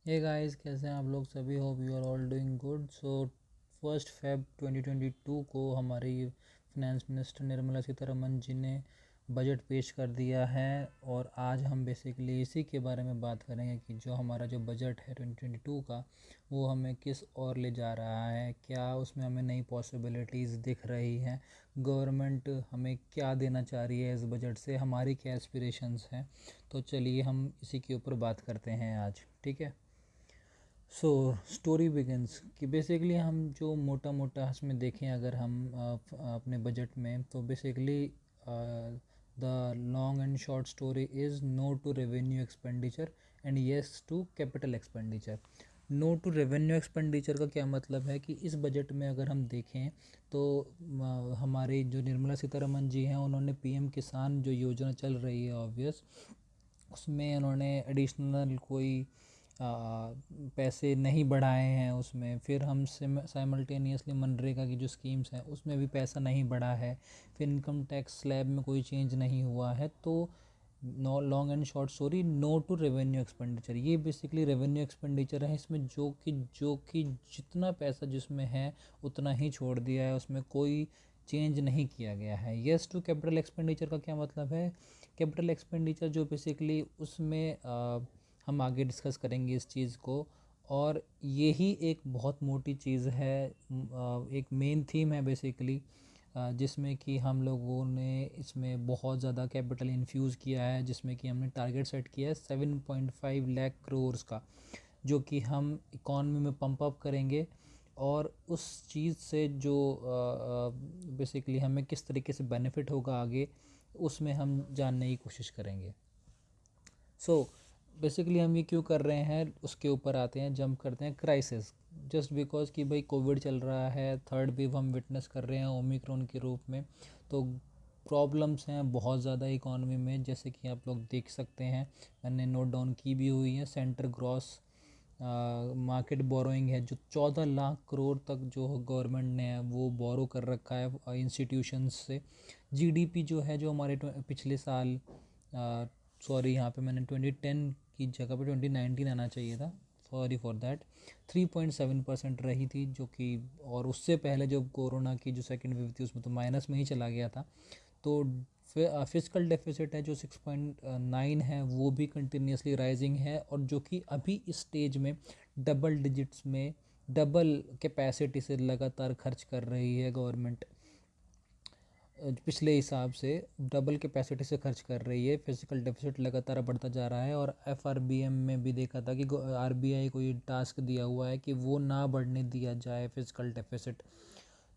Hey guys, कैसे हैं आप लोग सभी। Hope you are all doing good. So 1 Feb 2022 को हमारी फिनेंस मिनिस्टर निर्मला सीतारमन जी ने बजट पेश कर दिया है और आज हम बेसिकली इसी के बारे में बात करेंगे कि जो हमारा जो बजट है 2022 का वो हमें किस ओर ले जा रहा है, क्या उसमें हमें नई पॉसिबिलिटीज़ दिख रही हैं, गवर्नमेंट हमें क्या देना चाह रही है इस बजट से, हमारी क्या एस्पिरेशंस हैं। तो चलिए हम इसी के ऊपर बात करते हैं आज, ठीक है। सो स्टोरी बिगिंस कि बेसिकली हम जो मोटा मोटा इसमें देखें अगर हम अपने बजट में, तो basically the long and short story is no to revenue expenditure and yes to capital expenditure. No to revenue expenditure का क्या मतलब है कि इस बजट में अगर हम देखें तो हमारे जो निर्मला सीतारमन जी हैं उन्होंने पीएम किसान जो योजना चल रही है ऑब्वियस, उसमें उन्होंने एडिशनल कोई पैसे नहीं बढ़ाए हैं उसमें। फिर हम साइमल्टेनियसली मनरेगा की जो स्कीम्स हैं उसमें भी पैसा नहीं बढ़ा है। फिर इनकम टैक्स स्लैब में कोई चेंज नहीं हुआ है। तो no long and short story, no to revenue expenditure, ये बेसिकली रेवेन्यू एक्सपेंडिचर है। इसमें जो कि जितना पैसा जिसमें है उतना ही छोड़ दिया है, उसमें कोई चेंज नहीं किया गया है। येस टू कैपिटल एक्सपेंडिचर का क्या मतलब है? कैपिटल एक्सपेंडिचर जो बेसिकली उसमें हम आगे डिस्कस करेंगे इस चीज़ को। और यही एक बहुत मोटी चीज़ है, एक मेन थीम है बेसिकली, जिसमें कि हम लोगों ने इसमें बहुत ज़्यादा कैपिटल इन्फ्यूज़ किया है, जिसमें कि हमने टारगेट सेट किया है 7.5 लाख करोड़ का, जो कि हम इकॉनमी में पंप अप करेंगे। और उस चीज़ से जो बेसिकली हमें किस तरीके से बेनिफिट होगा आगे, उसमें हम जानने की कोशिश करेंगे। सो बेसिकली हम ये क्यों कर रहे हैं उसके ऊपर आते हैं, जंप करते हैं। क्राइसिस, जस्ट बिकॉज कि भाई कोविड चल रहा है, थर्ड वेव हम विटनेस कर रहे हैं ओमिक्रॉन के रूप में। तो प्रॉब्लम्स हैं बहुत ज़्यादा इकॉनमी में, जैसे कि आप लोग देख सकते हैं, मैंने नोट डाउन की भी हुई है। सेंटर ग्रॉस मार्केट बोरोइंग है जो 14 लाख करोड़ तक जो गवर्नमेंट ने वो बोरो कर रखा है इंस्टीट्यूशंस से। जीडीपी जो है, जो हमारे पिछले साल, सॉरी यहाँ पे मैंने 2010 की जगह पे 2019 आना चाहिए था, सॉरी फॉर दैट, 3.7% रही थी, जो कि और उससे पहले जब कोरोना की जो सेकेंड वेव थी उसमें तो माइनस में ही चला गया था। तो फिजिकल डेफिसिट है जो 6.9 है, वो भी कंटिन्यूसली राइजिंग है, और जो कि अभी इस स्टेज में डबल डिजिट्स में, डबल कैपेसिटी से लगातार खर्च कर रही है गवर्नमेंट। पिछले हिसाब से डबल कैपेसिटी से खर्च कर रही है। फिजिकल डेफिसिट लगातार बढ़ता जा रहा है। और एफआरबीएम में भी देखा था कि आरबीआई को ये टास्क दिया हुआ है कि वो ना बढ़ने दिया जाए फिजिकल डेफिसिट।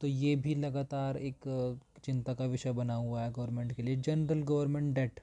तो ये भी लगातार एक चिंता का विषय बना हुआ है गवर्नमेंट के लिए। General government debt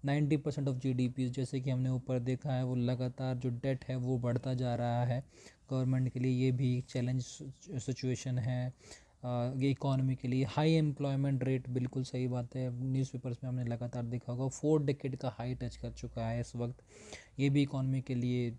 90% of GDP, जैसे कि हमने ऊपर देखा है, वो लगातार जो डेट है वो बढ़ता जा रहा है गवर्नमेंट के लिए। ये भी एक चैलेंज सिचुएशन है ये इकॉनमी के लिए। हाई एम्प्लॉयमेंट रेट, बिल्कुल सही बात है, न्यूज़पेपर्स में हमने लगातार देखा होगा 4 डेकेड का हाई टच कर चुका है इस वक्त। ये भी इकॉनमी के लिए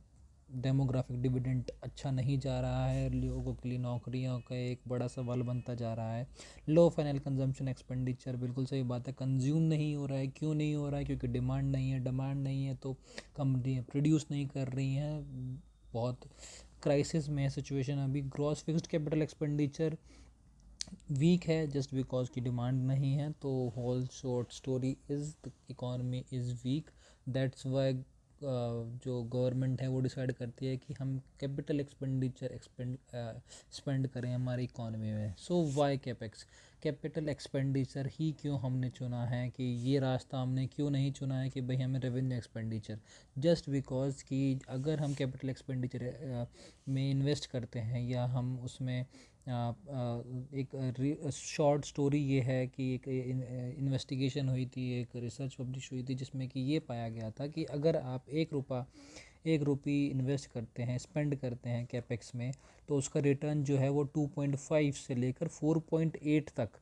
डेमोग्राफिक डिविडेंड अच्छा नहीं जा रहा है, लोगों के लिए नौकरियों का एक बड़ा सवाल बनता जा रहा है। लो फाइनल कंजम्पशन एक्सपेंडिचर, बिल्कुल सही बात है, कंज्यूम नहीं हो रहा है। क्यों नहीं हो रहा है? क्योंकि डिमांड नहीं है। डिमांड नहीं है तो कंपनी प्रोड्यूस नहीं कर रही हैं। बहुत क्राइसिस में सिचुएशन अभी। Gross fixed capital expenditure weak है जस्ट बिकॉज की डिमांड नहीं है। तो whole short story is the economy is weak. That's why जो गवर्नमेंट है वो डिसाइड करती है कि हम कैपिटल एक्सपेंडिचर स्पेंड करें हमारी इकॉनमी में। सो वाई कैपेक्स, कैपिटल एक्सपेंडिचर ही क्यों हमने चुना है, कि ये रास्ता हमने क्यों नहीं चुना है कि भाई हमें रेवेन्यू एक्सपेंडिचर? जस्ट बिकॉज कि अगर हम कैपिटल एक्सपेंडिचर में इन्वेस्ट करते हैं, या हम उसमें एक शॉर्ट स्टोरी ये है कि एक इन्वेस्टिगेशन हुई थी, एक रिसर्च पब्लिश हुई थी, जिसमें कि ये पाया गया था कि अगर आप 1 रुपी इन्वेस्ट करते हैं, स्पेंड करते हैं कैपेक्स में, तो उसका रिटर्न जो है वो 2.5 से लेकर 4.8 तक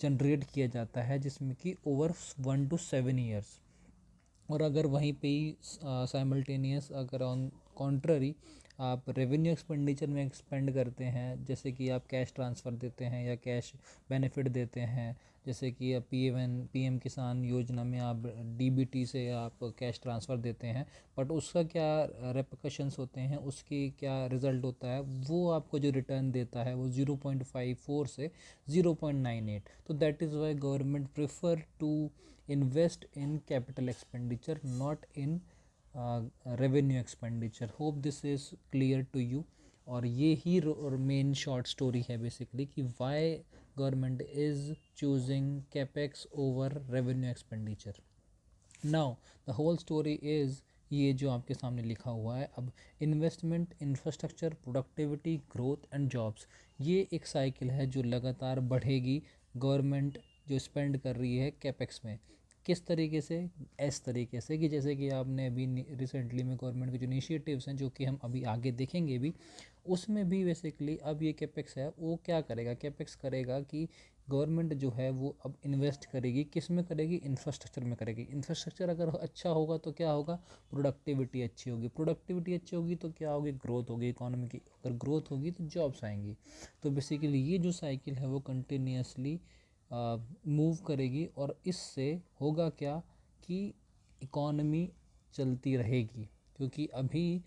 जनरेट किया जाता है, जिसमें कि ओवर 1 to 7 ईयर्स। और अगर वहीं पे ही साइमल्टेनियस अगर ऑन कॉन्ट्ररी आप रेवेन्यू एक्सपेंडिचर में एक्सपेंड करते हैं, जैसे कि आप कैश ट्रांसफ़र देते हैं या कैश बेनिफिट देते हैं, जैसे कि अब पीएम किसान योजना में आप डीबीटी से आप कैश ट्रांसफ़र देते हैं, बट उसका क्या रेपकशंस होते हैं, उसकी क्या रिज़ल्ट होता है, वो आपको जो रिटर्न देता है वो 0.54 से 0.98। तो that is why government prefer to invest in capital expenditure, not in revenue expenditure. Hope this is clear to you. और ये ही मेन शॉर्ट स्टोरी है बेसिकली कि why government is choosing capex over revenue expenditure. Now the whole story is ये जो आपके सामने लिखा हुआ है, अब investment, infrastructure, productivity, growth and jobs, ये एक साइकिल है जो लगातार बढ़ेगी। गवर्नमेंट जो स्पेंड कर रही है कैपेक्स में, किस तरीके से, इस तरीके से कि जैसे कि आपने अभी रिसेंटली में गवर्नमेंट के जो इनिशिएटिव्स हैं जो कि हम अभी आगे देखेंगे भी, उसमें भी बेसिकली अब ये कैपेक्स है वो क्या करेगा, कैपेक्स करेगा कि गवर्नमेंट जो है वो अब इन्वेस्ट करेगी, किस में करेगी, इंफ्रास्ट्रक्चर में करेगी। इंफ्रास्ट्रक्चर अगर अच्छा होगा तो क्या होगा, प्रोडक्टिविटी अच्छी होगी, प्रोडक्टिविटी अच्छी होगी तो क्या होगी, ग्रोथ होगी इकोनॉमी की, अगर ग्रोथ होगी तो जॉब्स आएंगी। तो बेसिकली ये जो साइकिल है वो कंटिन्यूसली मूव करेगी और इससे होगा क्या कि इकोनॉमी चलती रहेगी, क्योंकि अभी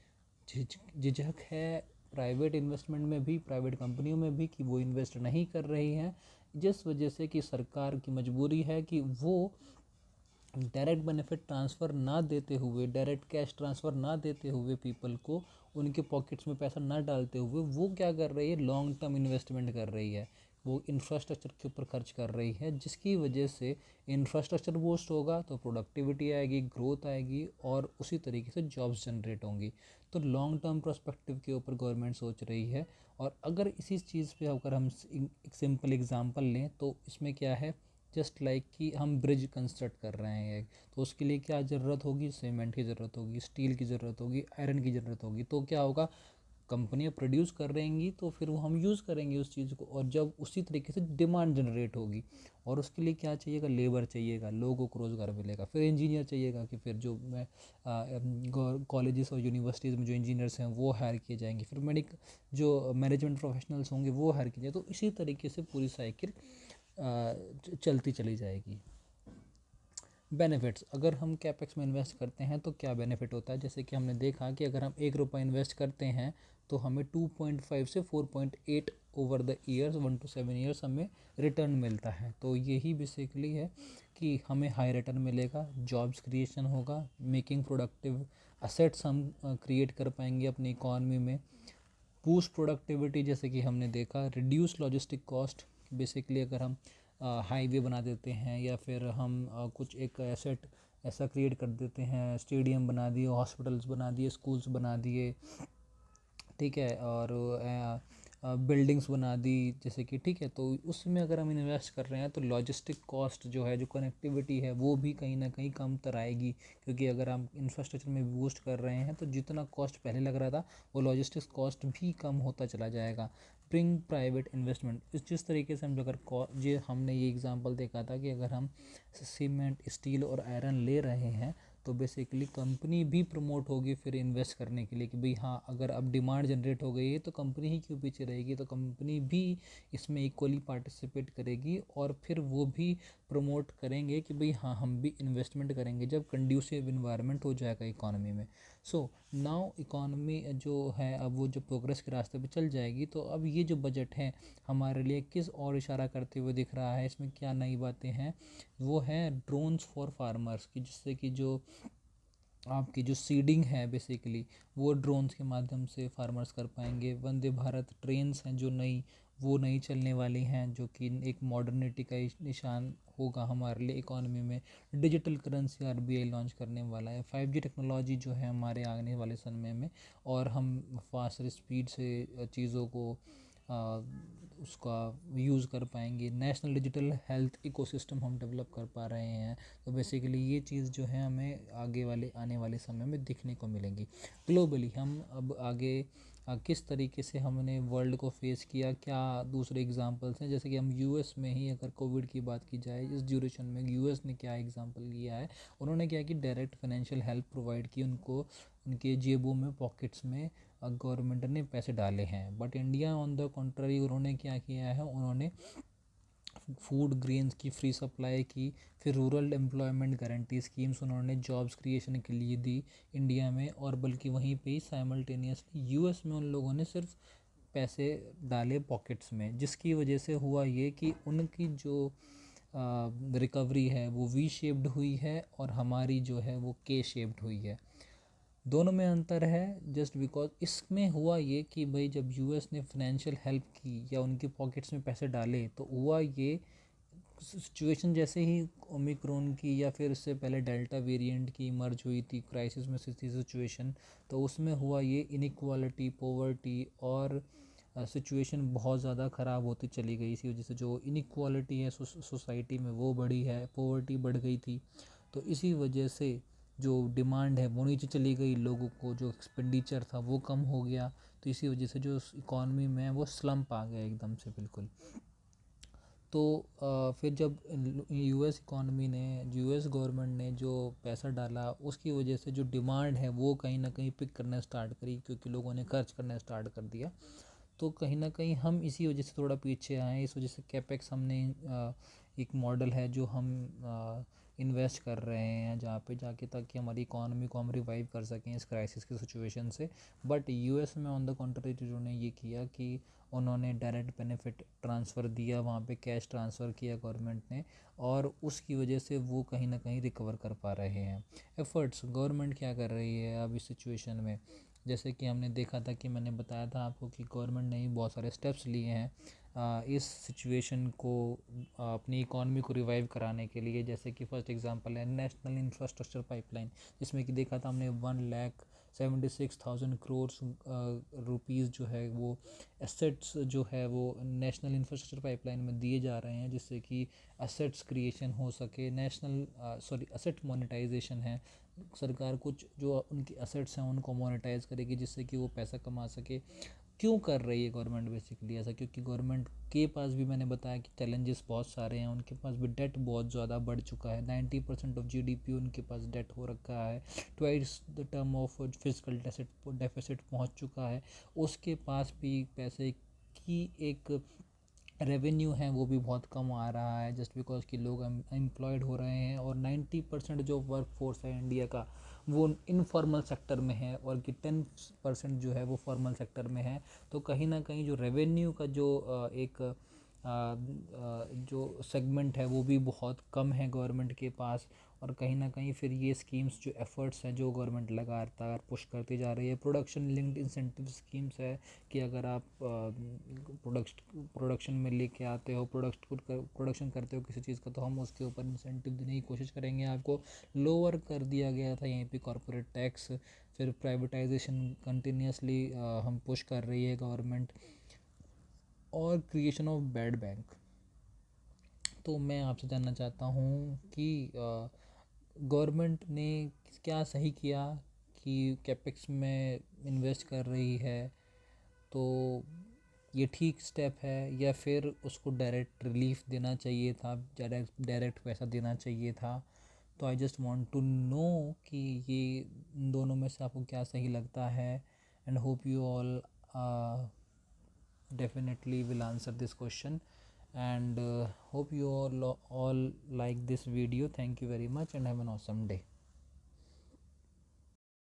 झिझक है प्राइवेट इन्वेस्टमेंट में भी, प्राइवेट कंपनियों में भी, कि वो इन्वेस्ट नहीं कर रही हैं, जिस वजह से कि सरकार की मजबूरी है कि वो डायरेक्ट बेनिफिट ट्रांसफ़र ना देते हुए, डायरेक्ट कैश ट्रांसफ़र ना देते हुए पीपल को, उनके पॉकेट्स में पैसा ना डालते हुए, वो क्या कर रही है, लॉन्ग टर्म इन्वेस्टमेंट कर रही है, वो इंफ्रास्ट्रक्चर के ऊपर खर्च कर रही है, जिसकी वजह से इंफ्रास्ट्रक्चर बूस्ट होगा तो प्रोडक्टिविटी आएगी, ग्रोथ आएगी और उसी तरीके से जॉब्स जनरेट होंगी। तो लॉन्ग टर्म पर्सपेक्टिव के ऊपर गवर्नमेंट सोच रही है। और अगर इसी चीज़ पे अगर हम एक सिंपल एग्जांपल लें तो इसमें क्या है, जस्ट लाइक कि हम ब्रिज कंस्ट्रक्ट कर रहे हैं एक, तो उसके लिए क्या ज़रूरत होगी, सीमेंट की ज़रूरत होगी, स्टील की ज़रूरत होगी, आयरन की ज़रूरत होगी। तो क्या होगा, कंपनियां प्रोड्यूस कर रहेंगी तो फिर वो हम यूज़ करेंगे उस चीज़ को, और जब उसी तरीके से डिमांड जनरेट होगी, और उसके लिए क्या चाहिएगा, लेबर चाहिएगा, लोगों को रोज़गार मिलेगा, फिर इंजीनियर चाहिएगा कि फिर जो मैं कॉलेजेस और यूनिवर्सिटीज़ में जो इंजीनियर्स हैं वो हायर किए जाएंगे, फिर जो मैनेजमेंट प्रोफेशनल्स होंगे वो हायर किए जाएंगे। तो इसी तरीके से पूरी साइकिल चलती चली जाएगी। बेनिफिट्स, अगर हम कैपेक्स में इन्वेस्ट करते हैं तो क्या बेनिफिट होता है, जैसे कि हमने देखा कि अगर हम ₹1 इन्वेस्ट करते हैं तो हमें 2.5 से 4.8 over the years, 1 to 7 years हमें रिटर्न मिलता है। तो यही बेसिकली है कि हमें हाई रिटर्न मिलेगा, जॉब्स क्रिएशन होगा, मेकिंग प्रोडक्टिव असेट्स हम क्रिएट कर पाएंगे अपनी इकॉनमी में, बूस्ट प्रोडक्टिविटी, जैसे कि हमने देखा, रिड्यूस लॉजिस्टिक कॉस्ट, बेसिकली अगर हम हाईवे बना देते हैं या फिर हम कुछ एक एसेट ऐसा क्रिएट कर देते हैं, स्टेडियम बना दिए, हॉस्पिटल्स बना दिए, स्कूल्स बना दिए, ठीक है, और बिल्डिंग्स बना दी, जैसे कि ठीक है, तो उसमें अगर हम इन्वेस्ट कर रहे हैं तो लॉजिस्टिक कॉस्ट जो है, जो कनेक्टिविटी है, वो भी कहीं ना कहीं कम तर आएगी, क्योंकि अगर हम इंफ्रास्ट्रक्चर में बूस्ट कर रहे हैं तो जितना कॉस्ट पहले लग रहा था वो लॉजिस्टिक्स कॉस्ट भी कम होता चला जाएगा। ब्रिंग प्राइवेट इन्वेस्टमेंट, जिस तरीके से हम अगर ये हमने ये एग्जांपल देखा था कि अगर हम सीमेंट, स्टील और आयरन ले रहे हैं तो बेसिकली कंपनी भी प्रमोट होगी फिर इन्वेस्ट करने के लिए कि भाई हाँ, अगर अब डिमांड जनरेट हो गई है तो कंपनी ही क्यों पीछे रहेगी, तो कंपनी भी इसमें इक्वली पार्टिसिपेट करेगी और फिर वो भी प्रमोट करेंगे कि भाई हाँ, हम भी इन्वेस्टमेंट करेंगे जब कंड्यूसिव इन्वायरमेंट हो जाएगा इकोनॉमी में। सो नाउ इकोनॉमी जो है अब वो जो प्रोग्रेस के रास्ते पे चल जाएगी। तो अब ये जो बजट है हमारे लिए किस और इशारा करते हुए दिख रहा है, इसमें क्या नई बातें हैं, वो है ड्रोन्स फॉर फार्मर्स की, जिससे कि जो आपकी जो सीडिंग है बेसिकली वो ड्रोन्स के माध्यम से फार्मर्स कर पाएंगे। वंदे भारत ट्रेन्स हैं जो वो नई चलने वाली हैं, जो कि एक मॉडर्निटी का निशान होगा हमारे लिए इकोनॉमी में। डिजिटल करेंसी आरबीआई लॉन्च करने वाला है। 5G टेक्नोलॉजी जो है हमारे आने वाले समय में, और हम फास्ट स्पीड से चीज़ों को उसका यूज़ कर पाएंगे। नेशनल डिजिटल हेल्थ इकोसिस्टम हम डेवलप कर पा रहे हैं। तो बेसिकली ये चीज़ जो है हमें आने वाले समय में दिखने को मिलेंगी। ग्लोबली हम अब आगे किस तरीके से हमने वर्ल्ड को फेस किया, क्या दूसरे एग्जांपल्स हैं, जैसे कि हम यूएस में ही अगर कोविड की बात की जाए, इस ड्यूरेशन में यूएस ने क्या एग्जांपल लिया है। उन्होंने क्या कि डायरेक्ट फाइनेंशियल हेल्प प्रोवाइड की, उनको उनके जेबों में, पॉकेट्स में गवर्नमेंट ने पैसे डाले हैं। But India on the contrary उन्होंने क्या किया है, उन्होंने फूड ग्रेन्स की फ्री सप्लाई की, फिर रूरल एम्प्लॉयमेंट गारंटी स्कीम्स उन्होंने जॉब्स क्रिएशन के लिए दी इंडिया में, और बल्कि वहीं पे ही साइमल्टेनियसली यूएस में उन लोगों ने सिर्फ पैसे डाले पॉकेट्स में, जिसकी वजह से हुआ ये कि उनकी जो रिकवरी है वो वी शेप्ड हुई है और हमारी जो है वो के शेप्ड हुई है। दोनों में अंतर है, जस्ट बिकॉज इसमें हुआ ये कि भाई जब यूएस ने फाइनेंशियल हेल्प की या उनके पॉकेट्स में पैसे डाले, तो हुआ ये सिचुएशन जैसे ही ओमिक्रॉन की या फिर उससे पहले डेल्टा वेरिएंट की इमर्ज हुई थी, क्राइसिस में थी सिचुएशन, तो उसमें हुआ ये इनइक्वालिटी, पॉवर्टी और सिचुएशन बहुत ज़्यादा ख़राब होती चली गई। इसी वजह से जो इनइक्वालिटी है सोसाइटी में वो बढ़ी है, पॉवर्टी बढ़ गई थी। तो इसी वजह से जो डिमांड है वो नीचे चली गई, लोगों को जो एक्सपेंडिचर था वो कम हो गया। तो इसी वजह से जो इकॉनमी में वो स्लम्प आ गया एकदम से बिल्कुल। तो फिर जब यूएस इकॉनमी ने, यूएस गवर्नमेंट ने जो पैसा डाला, उसकी वजह से जो डिमांड है वो कहीं ना कहीं पिक करना स्टार्ट करी, क्योंकि लोगों ने खर्च करना स्टार्ट कर दिया। तो कहीं ना कहीं हम इसी वजह से थोड़ा पीछे आए। इस वजह से कैपेक्स हमने एक मॉडल है जो हम इन्वेस्ट कर रहे हैं जहाँ पे जाके, ताकि हमारी इकॉनमी को हम रिवाइव कर सकें इस क्राइसिस की सिचुएशन से। बट यूएस में ऑन द कंट्री जिन्होंने ये किया कि उन्होंने डायरेक्ट बेनिफिट ट्रांसफ़र दिया, वहाँ पे कैश ट्रांसफ़र किया गवर्नमेंट ने, और उसकी वजह से वो कहीं ना कहीं रिकवर कर पा रहे हैं। एफ़र्ट्स गवर्नमेंट क्या कर रही है अब इस सिचुएशन में, जैसे कि हमने देखा था कि मैंने बताया था आपको कि गवर्नमेंट ने ही बहुत सारे स्टेप्स लिए हैं इस सिचुएशन को अपनी इकॉनमी को रिवाइव कराने के लिए। जैसे कि फर्स्ट एग्जांपल है नेशनल इंफ्रास्ट्रक्चर पाइपलाइन, जिसमें कि देखा था हमने 1,76,000 करोड़ रुपीज़ जो है वो एसेट्स जो है वो नेशनल इंफ्रास्ट्रक्चर पाइपलाइन में दिए जा रहे हैं, जिससे कि एसेट्स क्रिएशन हो सके, एसेट मोनेटाइजेशन है। सरकार कुछ जो उनकी एसेट्स हैं उनको मोनेटाइज करेगी, जिससे कि वो पैसा कमा सके। क्यों कर रही है गवर्नमेंट बेसिकली ऐसा, क्योंकि गवर्नमेंट के पास भी, मैंने बताया कि चैलेंजेस बहुत सारे हैं, उनके पास भी डेट बहुत ज़्यादा बढ़ चुका है। 90% ऑफ जीडीपी उनके पास डेट हो रखा है, twice the term of physical deficit पहुंच चुका है। उसके पास भी पैसे की एक रेवेन्यू है वो भी बहुत कम आ रहा है, जस्ट बिकॉज कि लोग एम्प्लॉयड हो रहे हैं, और 90% जो वर्क फोर्स है इंडिया का वो इनफॉर्मल सेक्टर में है, और कि 10% जो है वो फॉर्मल सेक्टर में है। तो कहीं ना कहीं जो रेवेन्यू का जो एक जो सेगमेंट है वो भी बहुत कम है गवर्नमेंट के पास। और कहीं ना कहीं फिर ये स्कीम्स, जो एफ़र्ट्स हैं जो गवर्नमेंट लगातार पुश करती जा रही है, प्रोडक्शन लिंक्ड इंसेंटिव स्कीम्स है कि अगर आप प्रोडक्शन में लेके आते हो, प्रोडक्शन करते हो किसी चीज़ का, तो हम उसके ऊपर इंसेंटिव देने की कोशिश करेंगे। आपको लोअर कर दिया गया था यहीं पे कॉरपोरेट टैक्स, फिर प्राइवेटाइजेशन कंटिन्यूसली हम पुश कर रही है गवर्नमेंट, और क्रिएशन ऑफ बैड बैंक। तो मैं आपसे जानना चाहता हूँ कि गवर्नमेंट ने क्या सही किया कि कैपेक्स में इन्वेस्ट कर रही है, तो ये ठीक स्टेप है, या फिर उसको डायरेक्ट रिलीफ देना चाहिए था, डायरेक्ट पैसा देना चाहिए था। तो I just want to know कि ये इन दोनों में से आपको क्या सही लगता है, and hope you all definitely will answer this question, and hope you all like this video. Thank you very much and have an awesome day.